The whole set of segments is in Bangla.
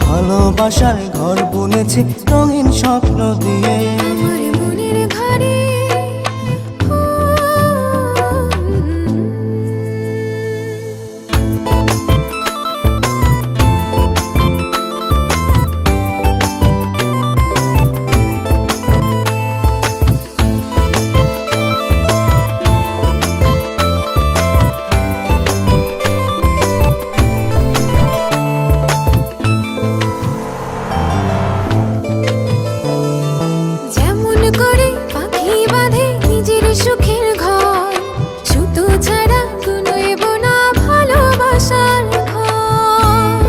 ভালোবাসার ঘর বুনেছি রঙিন স্বপ্ন দিয়ে। আমার মনের ঘরে সুখের ঘর, সুতো ছাড়া কুনোইব না ভালোবাসার ঘর।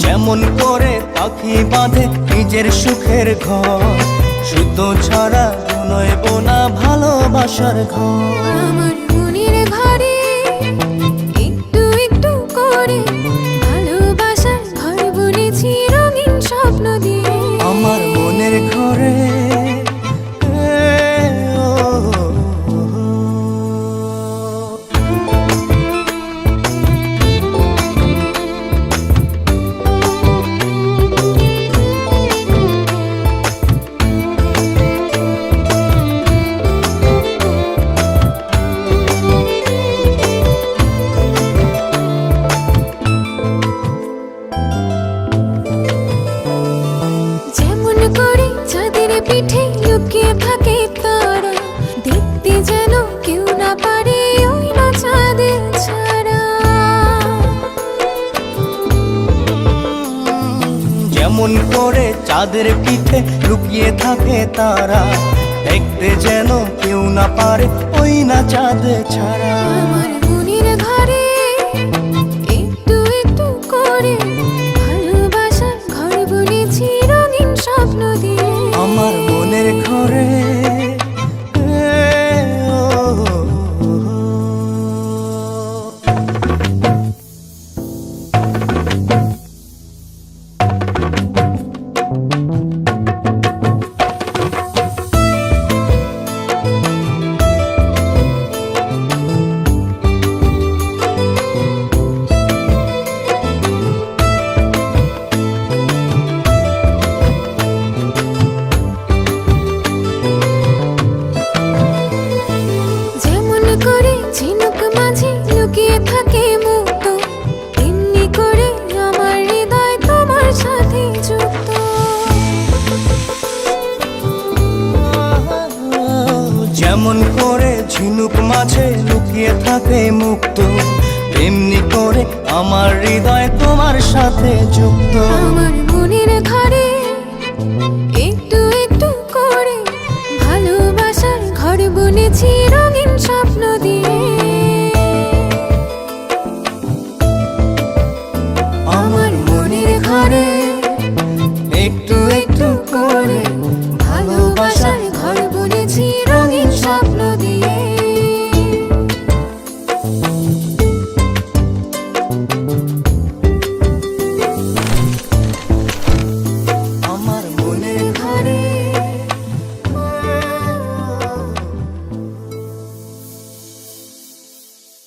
যেমন করে পাখি বাঁধে নিজের সুখের ঘর, সুতো ছাড়া কুনোইব না ভালোবাসার ঘর। আমার মনের ঘরে একটু একটু করে ভালোবাসার ঘর বুনেছি রঙিন স্বপ্ন দিয়ে। আমার মনের ঘরে পিঠে লুকিয়ে থাকে তারা, দেখতে যেন কেউ না পারে ওই না চাঁদের ছাড়া। যেমন করে চাঁদের পিঠে লুকিয়ে থাকে তারা, দেখতে যেন কেউ না পারে ওই না চাঁদ ছাড়া। আমার মনের ঘরে একটু একটু করে ভালোবাসার ঘর বুনেছি রঙিন স্বপ্ন দিয়ে। আমার মনের ঘরে ঝিনুক মাঝে লুকিয়ে থাকে মুক্ত, এমনি করে আমার হৃদয় তোমার সাথে যুক্ত। যেমন করে ঝিনুক মাঝে লুকিয়ে থাকে মুক্ত, এমনি করে আমার হৃদয় তোমার সাথে যুক্ত। আমার মনের ঘরে একটু একটু করে ভালোবাসার ঘর বুনেছি রঙিন স্বপ্ন দিয়ে। আমার মনের ঘরে একটু একটু করে ভালোবাসার ঘর বুনেছি রঙিন স্বপ্ন দিয়ে।